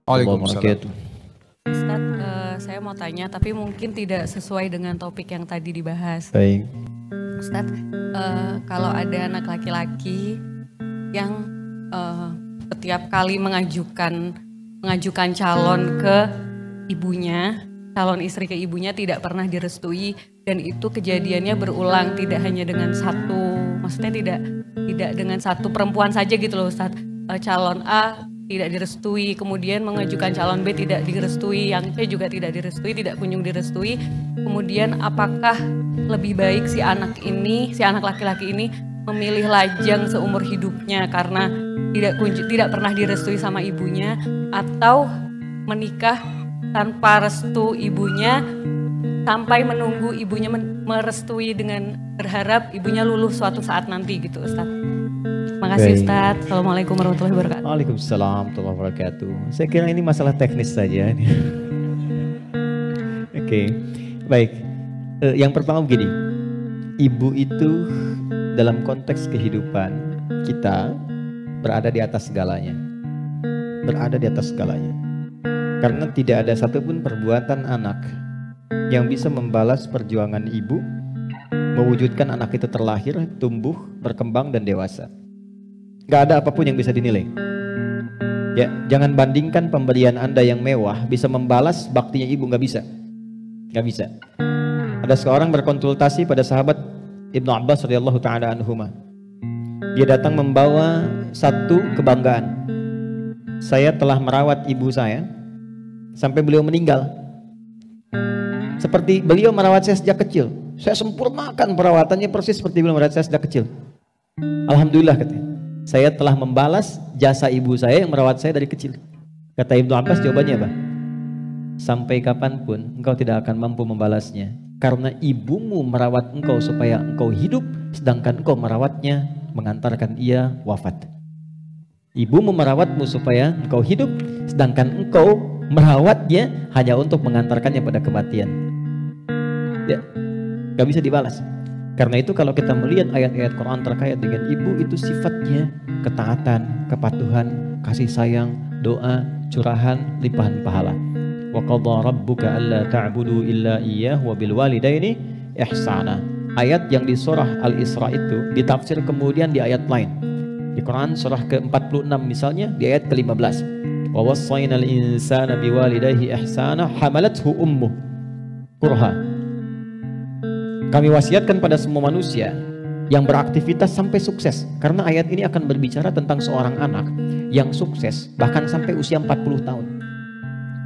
Waalaikumsalam. Ustaz, saya mau tanya tapi mungkin tidak sesuai dengan topik yang tadi dibahas. Baik. Ustaz, kalau ada anak laki-laki yang setiap kali mengajukan calon ke ibunya, calon istri ke ibunya tidak pernah direstui, dan itu kejadiannya berulang, tidak hanya dengan satu, maksudnya tidak dengan satu perempuan saja gitu loh Ustaz. Calon A tidak direstui, kemudian mengajukan calon B tidak direstui, yang C juga tidak direstui, tidak kunjung direstui. Kemudian apakah lebih baik si anak laki-laki ini memilih lajang seumur hidupnya karena tidak pernah direstui sama ibunya, atau menikah tanpa restu ibunya sampai menunggu ibunya merestui dengan berharap ibunya lulus suatu saat nanti gitu Ustaz. Makasih Ustaz. Assalamualaikum warahmatullahi wabarakatuh. Waalaikumsalam warahmatullahi wabarakatuh. Saya kira ini masalah teknis saja. Oke, baik. Yang pertama begini, ibu itu dalam konteks kehidupan kita berada di atas segalanya. Berada di atas segalanya. Karena tidak ada satupun perbuatan anak yang bisa membalas perjuangan ibu mewujudkan anak itu terlahir, tumbuh, berkembang, dan dewasa. Gak ada apapun yang bisa dinilai. Ya, jangan bandingkan pemberian Anda yang mewah bisa membalas baktinya ibu, gak bisa. Gak bisa. Ada seorang berkonsultasi pada sahabat Ibnu Abbas radhiyallahu taala anhuma. Dia datang membawa satu kebanggaan. Saya telah merawat ibu saya sampai beliau meninggal. Seperti beliau merawat saya sejak kecil. Saya sempurnakan perawatannya persis seperti beliau merawat saya sejak kecil. Alhamdulillah katanya. Saya telah membalas jasa ibu saya yang merawat saya dari kecil. Kata Ibnu Abbas, jawabannya apa? Sampai kapanpun engkau tidak akan mampu membalasnya. Karena ibumu merawat engkau supaya engkau hidup, sedangkan engkau merawatnya mengantarkan ia wafat. Ibumu merawatmu supaya engkau hidup, sedangkan engkau merawatnya hanya untuk mengantarkannya pada kematian. Ya, gak bisa dibalas. Karena itu kalau kita melihat ayat-ayat Quran terkait dengan ibu, itu sifatnya ketaatan, kepatuhan, kasih sayang, doa, curahan, limpahan pahala. Wa qadha rabbuka alla ta'budu illa iyyahu wa bil walidaini ihsana. Ayat yang di surah Al-Isra itu ditafsir kemudian di ayat lain. Di Quran surah ke-46 misalnya di ayat ke-15. Wa wassaynal insana biwalidayhi ihsana hamalathu ummuh kurha. Kami wasiatkan pada semua manusia yang beraktivitas sampai sukses. Karena ayat ini akan berbicara tentang seorang anak yang sukses bahkan sampai usia 40 tahun.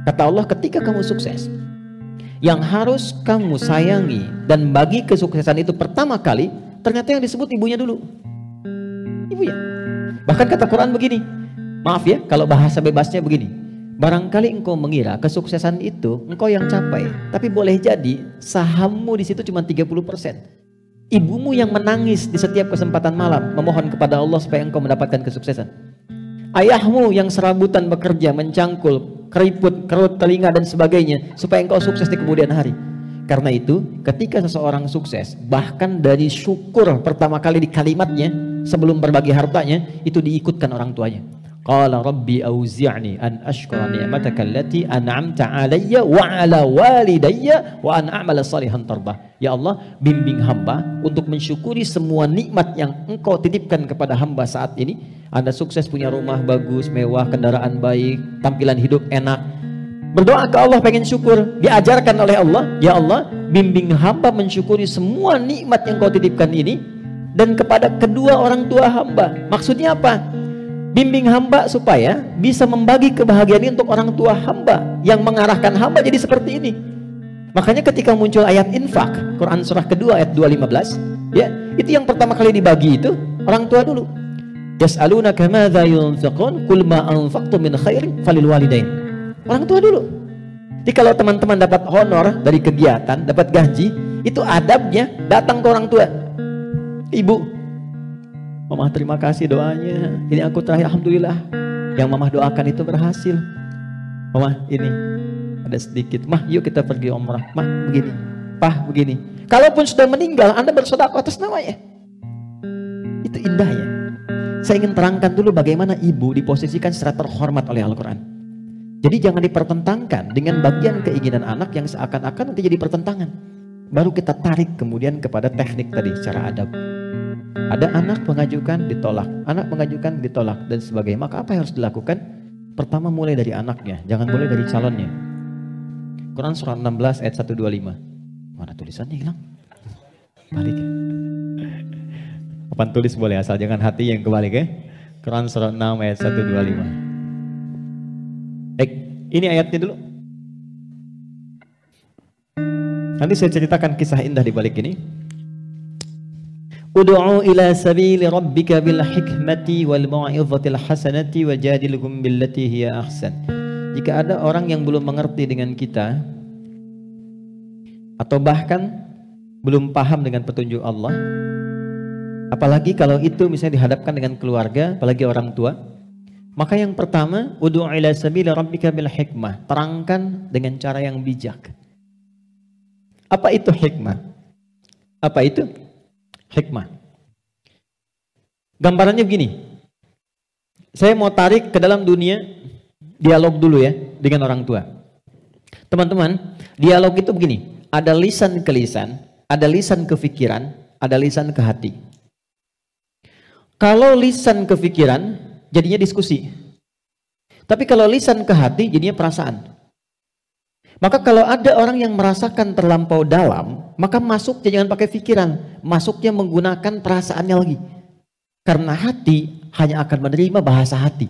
Kata Allah, ketika kamu sukses, yang harus kamu sayangi dan bagi kesuksesan itu pertama kali, ternyata yang disebut ibunya dulu. Ibunya. Bahkan kata Quran begini, maaf ya kalau bahasa bebasnya begini. Barangkali engkau mengira kesuksesan itu engkau yang capai, tapi boleh jadi sahammu di situ cuma 30%. Ibumu yang menangis di setiap kesempatan malam memohon kepada Allah supaya engkau mendapatkan kesuksesan. Ayahmu yang serabutan bekerja, mencangkul, kerut telinga dan sebagainya supaya engkau sukses di kemudian hari. Karena itu ketika seseorang sukses, bahkan dari syukur pertama kali di kalimatnya sebelum berbagi hartanya, itu diikutkan orang tuanya. Qala rabbi auzi'ni an ashkura ni'mataka allati an'amta 'alayya wa 'ala walidayya wa an a'mala salihan tardah. Ya Allah, bimbing hamba untuk mensyukuri semua nikmat yang engkau titipkan kepada hamba saat ini. Anda sukses punya rumah bagus, mewah, kendaraan baik, tampilan hidup enak. Berdoa ke Allah pengen syukur, diajarkan oleh Allah, ya Allah, bimbing hamba mensyukuri semua nikmat yang kau titipkan ini dan kepada kedua orang tua hamba. Maksudnya apa? Bimbing hamba supaya bisa membagi kebahagiaan ini untuk orang tua hamba yang mengarahkan hamba jadi seperti ini. Makanya ketika muncul ayat infak, Quran surah kedua ayat 215, ya, itu yang pertama kali dibagi itu orang tua dulu. Yas'alunaka madza yunfiqun qul ma anfaqtum min khairin falil walidain. Orang tua dulu. Jadi kalau teman-teman dapat honor dari kegiatan, dapat gaji, itu adabnya datang ke orang tua. Ibu, Mama terima kasih doanya. Ini aku terakhir, alhamdulillah. Yang Mama doakan itu berhasil. Mama ini ada sedikit. Mah yuk kita pergi umrah. Mah begini. Pah begini. Kalaupun sudah meninggal, Anda bersedekah atas namanya. Itu indahnya. Saya ingin terangkan dulu bagaimana ibu diposisikan secara terhormat oleh Al-Quran. Jadi jangan dipertentangkan dengan bagian keinginan anak yang seakan-akan nanti jadi pertentangan. Baru kita tarik kemudian kepada teknik tadi secara adab. Ada anak mengajukan ditolak, anak mengajukan ditolak dan sebagainya. Maka apa yang harus dilakukan? Pertama mulai dari anaknya, jangan mulai dari calonnya. Quran surah 16 ayat 125. Mana tulisannya hilang? Balik ya. Papan tulis boleh asal jangan hati yang kebalik ya. Quran surah 6 ayat 125. Ini ayatnya dulu. Nanti saya ceritakan kisah indah di balik ini. Ud'u ila sabili rabbika bil hikmati wal mau'izatil hasanati wajadilhum billati hiya ahsan. Jika ada orang yang belum mengerti dengan kita atau bahkan belum paham dengan petunjuk Allah, apalagi kalau itu misalnya dihadapkan dengan keluarga, apalagi orang tua, maka yang pertama, ud'u ila sabili rabbika bil hikmah, terangkan dengan cara yang bijak. Apa itu hikmah? Apa itu hikmah? Gambarannya begini. Saya mau tarik ke dalam dunia dialog dulu ya dengan orang tua. Teman-teman, dialog itu begini. Ada lisan ke lisan, ada lisan ke pikiran, ada lisan ke hati. Kalau lisan ke pikiran, jadinya diskusi. Tapi kalau lisan ke hati, jadinya perasaan. Maka kalau ada orang yang merasakan terlampau dalam, maka masuknya jangan pakai pikiran, masuknya menggunakan perasaannya lagi. Karena hati hanya akan menerima bahasa hati.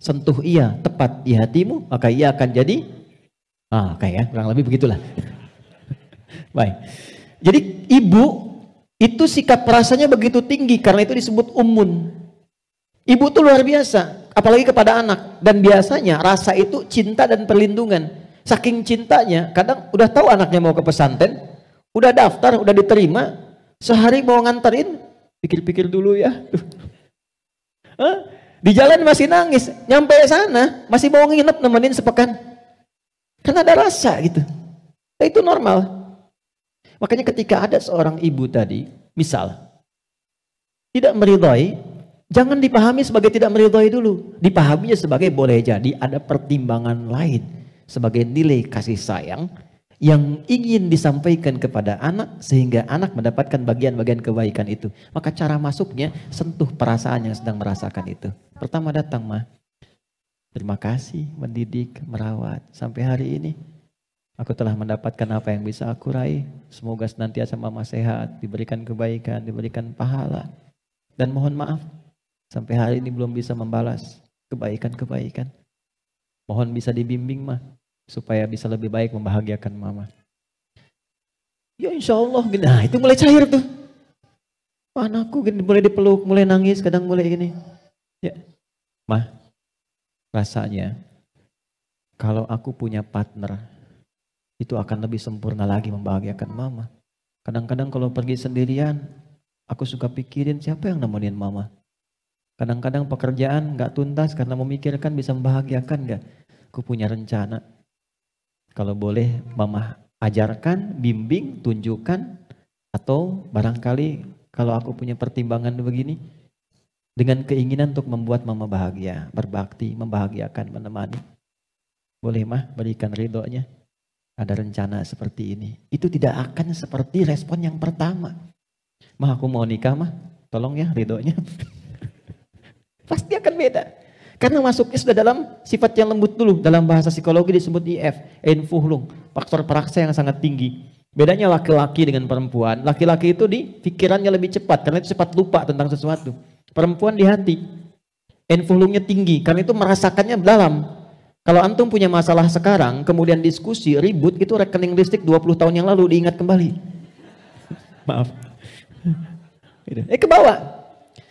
Sentuh ia tepat di hatimu, maka ia akan jadi kayak kurang lebih begitulah. Baik. Jadi ibu itu sikap perasaannya begitu tinggi karena itu disebut ummun. Ibu tuh luar biasa, apalagi kepada anak. Dan biasanya rasa itu cinta dan perlindungan. Saking cintanya, kadang udah tahu anaknya mau ke pesantren, udah daftar, udah diterima, sehari mau nganterin, pikir-pikir dulu ya. Di jalan masih nangis, nyampe sana masih mau nginep nemenin sepekan. Karena ada rasa gitu. Nah, itu normal. Makanya ketika ada seorang ibu tadi, misal tidak meridhai, jangan dipahami sebagai tidak meridhai dulu. Dipahaminya sebagai boleh jadi ada pertimbangan lain. Sebagai nilai kasih sayang yang ingin disampaikan kepada anak sehingga anak mendapatkan bagian-bagian kebaikan itu. Maka cara masuknya sentuh perasaan yang sedang merasakan itu. Pertama datang, mah, terima kasih mendidik, merawat. Sampai hari ini aku telah mendapatkan apa yang bisa aku raih. Semoga senantiasa mama sehat, diberikan kebaikan, diberikan pahala. Dan mohon maaf, sampai hari ini belum bisa membalas kebaikan-kebaikan. Mohon bisa dibimbing, mah, supaya bisa lebih baik membahagiakan mama. Ya insya Allah, gini. Nah itu mulai cair tuh. Anakku gini, mulai dipeluk, mulai nangis, kadang mulai gini. Ya, mah, rasanya kalau aku punya partner, itu akan lebih sempurna lagi membahagiakan mama. Kadang-kadang kalau pergi sendirian, aku suka pikirin siapa yang nemenin mama. Kadang-kadang pekerjaan gak tuntas karena memikirkan bisa membahagiakan gak. Aku punya rencana. Kalau boleh mama ajarkan, bimbing, tunjukkan. Atau barangkali kalau aku punya pertimbangan begini. Dengan keinginan untuk membuat mama bahagia. Berbakti, membahagiakan, menemani. Boleh mah berikan ridhonya. Ada rencana seperti ini. Itu tidak akan seperti respon yang pertama. Mah aku mau nikah mah. Tolong ya ridhonya. Pasti akan beda. Karena masuknya sudah dalam sifat yang lembut dulu. Dalam bahasa psikologi disebut IF, Einfuhlung, faktor peraksa yang sangat tinggi. Bedanya laki-laki dengan perempuan. Laki-laki itu di pikirannya lebih cepat, karena itu cepat lupa tentang sesuatu. Perempuan di hati, Einfuhlungnya tinggi, karena itu merasakannya dalam. Kalau antum punya masalah sekarang, kemudian diskusi, ribut, itu rekening listrik 20 tahun yang lalu diingat kembali. Maaf. Ke bawah.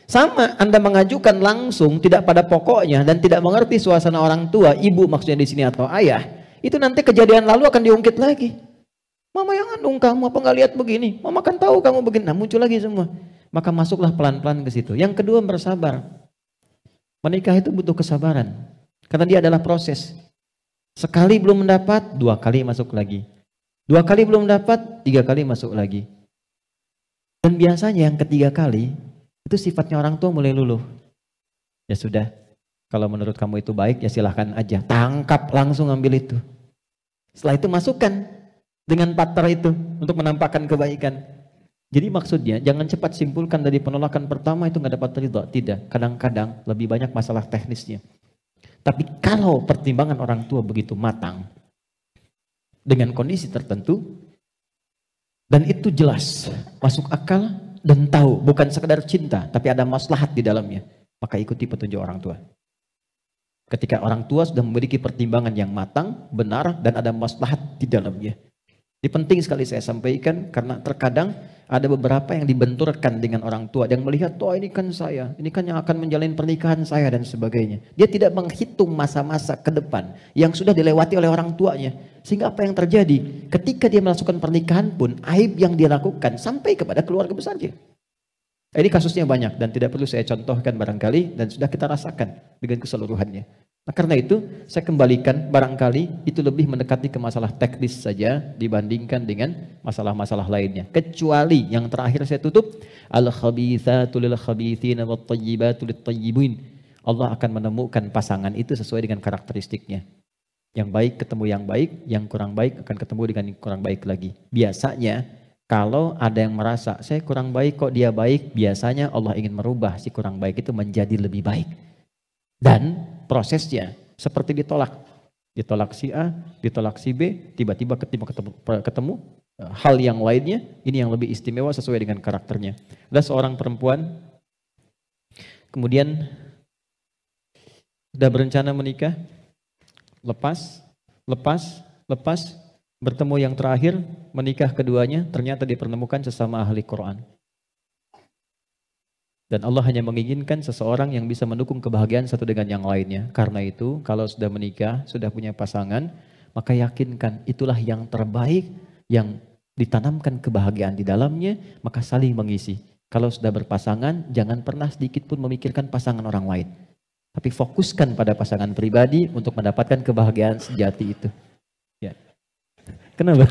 Sama, Anda mengajukan langsung, tidak pada pokoknya, dan tidak mengerti suasana orang tua, ibu maksudnya di sini atau ayah, itu nanti kejadian lalu akan diungkit lagi. Mama yang ngandung kamu, apa nggak lihat begini? Mama kan tahu kamu begini. Nah muncul lagi semua. Maka masuklah pelan-pelan ke situ. Yang kedua bersabar. Menikah itu butuh kesabaran, karena dia adalah proses. Sekali belum mendapat, 2 kali masuk lagi. 2 kali belum dapat, 3 kali masuk lagi. Dan biasanya yang ketiga kali, Itu sifatnya orang tua mulai luluh. Ya sudah, kalau menurut kamu itu baik ya silahkan aja. Tangkap langsung ambil itu. Setelah itu masukkan dengan partner itu untuk menampakkan kebaikan. Jadi maksudnya jangan cepat simpulkan dari penolakan pertama itu nggak dapat ridho. Tidak, kadang-kadang lebih banyak masalah teknisnya. Tapi kalau pertimbangan orang tua begitu matang dengan kondisi tertentu dan itu jelas masuk akal dan tahu bukan sekedar cinta tapi ada maslahat di dalamnya, maka ikuti petunjuk orang tua. Ketika orang tua sudah memiliki pertimbangan yang matang, benar dan ada maslahat di dalamnya. Ini penting sekali saya sampaikan karena terkadang ada beberapa yang dibenturkan dengan orang tua yang melihat, oh ini kan saya, ini kan yang akan menjalin pernikahan saya dan sebagainya. Dia tidak menghitung masa-masa ke depan yang sudah dilewati oleh orang tuanya. Sehingga apa yang terjadi? Ketika dia melakukan pernikahan pun, aib yang dia lakukan sampai kepada keluarga besarnya. Ini kasusnya banyak dan tidak perlu saya contohkan barangkali dan sudah kita rasakan dengan keseluruhannya. Nah, karena itu saya kembalikan barangkali itu lebih mendekati ke masalah teknis saja dibandingkan dengan masalah-masalah lainnya. Kecuali yang terakhir saya tutup, al-khabithatu lil-khabithina wat-thayyibatu lit-thayyibin. Allah akan menemukan pasangan itu sesuai dengan karakteristiknya. Yang baik ketemu yang baik, yang kurang baik akan ketemu dengan yang kurang baik lagi. Biasanya kalau ada yang merasa saya kurang baik kok dia baik, biasanya Allah ingin merubah si kurang baik itu menjadi lebih baik. Dan prosesnya seperti ditolak. Ditolak si A, ditolak si B, tiba-tiba ketemu hal yang lainnya, ini yang lebih istimewa sesuai dengan karakternya. Ada seorang perempuan, kemudian sudah berencana menikah, lepas, bertemu yang terakhir, menikah keduanya, ternyata dipertemukan sesama ahli Quran. Dan Allah hanya menginginkan seseorang yang bisa mendukung kebahagiaan satu dengan yang lainnya. Karena itu, kalau sudah menikah, sudah punya pasangan, maka yakinkan itulah yang terbaik, yang ditanamkan kebahagiaan di dalamnya, maka saling mengisi. Kalau sudah berpasangan, jangan pernah sedikit pun memikirkan pasangan orang lain. Tapi fokuskan pada pasangan pribadi untuk mendapatkan kebahagiaan sejati itu. Ya. Kenapa?